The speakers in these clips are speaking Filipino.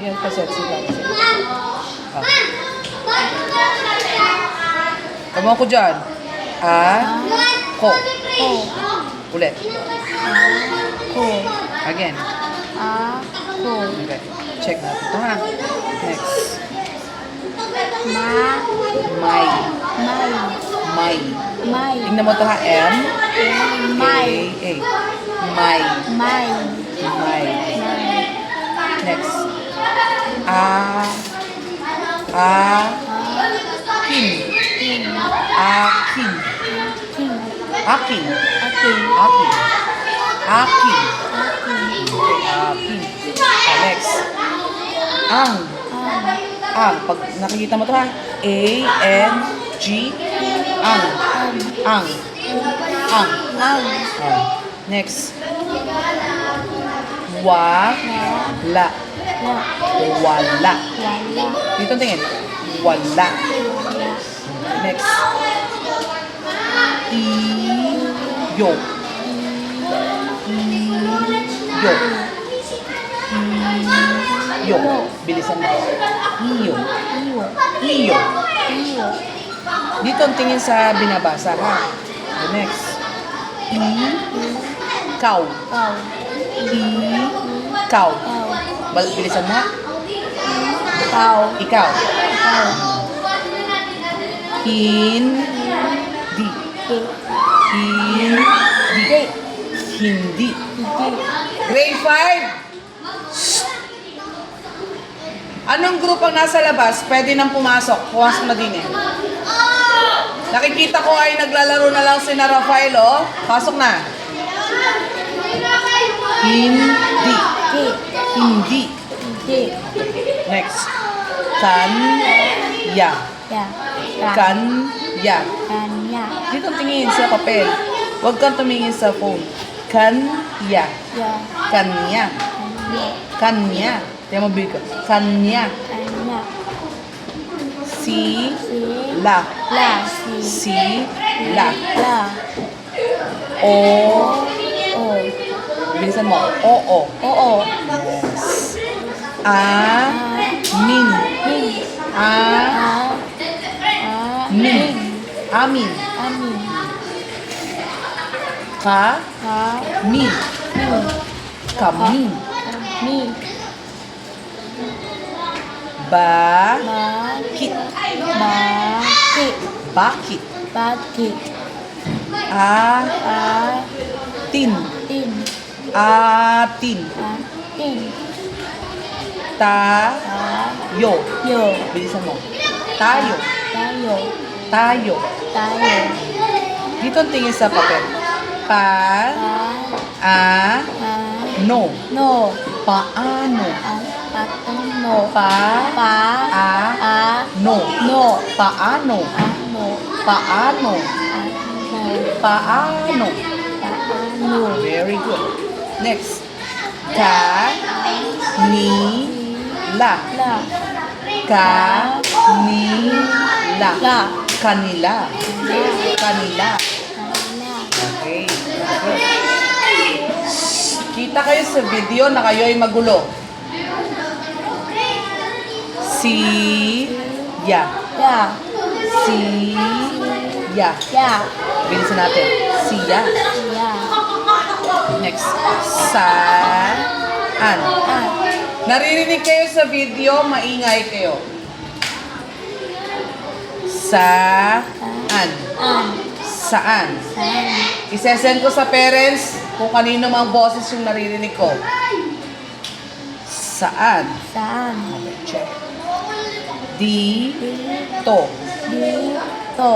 Yan pa set sila. Ah. Tama ko dyan. Ko. Ko. Ulit. Ko. Again. Ko. Okay. Check natin ito ha. Next. May. May. May. Tingnan mo ito ha. M. May. A. May. May. May. Next. Kin. King. Akin. King. Akin. Aking. Akin. Akin. Aking. Akin. Next. Ang. Ang. Pag nakikita mo ito ha. A-N-G. Ang. Ang. Ang. Ang. Next. Wala. Wala. Wala. Dito tingin. Wala. Next. Iyo. Iyo. Iyo. Bilisan mo. Iyo. Iyo. Iyo. Iyo. Dito ang tingin sa binabasa ha. The next. Ikaw. Kau. Ikaw. Kau. Bilisan mo ha. Kau. Ikaw. Kau. Hindi. Di. Hindi. Di. Hindi. Di. Grade 5. Anong grupo ang nasa labas? Pwede nang pumasok. Pumasok na din eh. Nakikita ko ay naglalaro na lang si Rafael, oh. Pasok na. Hindi. Di. Hindi. Di. Next. Kanya. Ya. Kanya. Kanya. Dito tingin sa papel. Huwag kang tumingin sa phone. Kanya. Ya. Kanya. Kanya. Kanya. Tiyan mo bigay ko. Kanya. Kanya. Si. Sila. La. Sila. La. O. O. Bilisan mo. Oo. Oo. Yes. Amin. Min. Amin. Amin. Amin. Kami. Kami. Mi. Bakit. Bakit. Bakit. Bakit. Atin. Tin. Atin. Atin. Tayo. Yo. Bilisan mo. Tayo. Tayo. Tayo. Tayo. Dito ang tingin sa papel. No. No. Paano? Paano. No. No. Paano? Ano. Paano? Paano. Paano? Paano. Very good. Next. Kanila. La. Kanila. La. Kanila. La. Kanila. Kanila. Okay. Good. Kita kayo sa video na kayo ay magulo. Siya. Ya. Siya. Ya. Bilisan natin. Siya. Ya. Next. Saan? Naririnig kayo sa video, maingay kayo. Saan? An. Saan? San. Isesend ko sa parents kung kanino mang boses yung naririnig ko. Saan? Saan. Okay, check. Dito. Dito.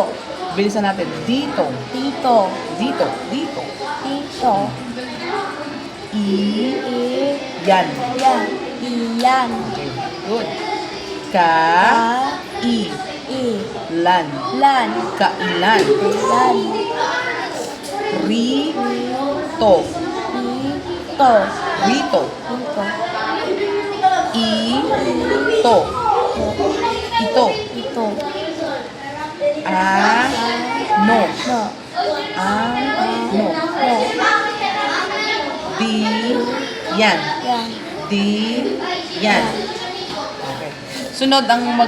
Bilisan natin. Dito. Dito. Dito. Dito. Dito. Yan. Yan. Iyan. Okay, good. I. Lan. Lan. Kailan. Lan. Rito. Dito. Rito. Dito. Ito. Ito. Ito. No. No. No. No. Yan. Yan. Yan. Sunod ang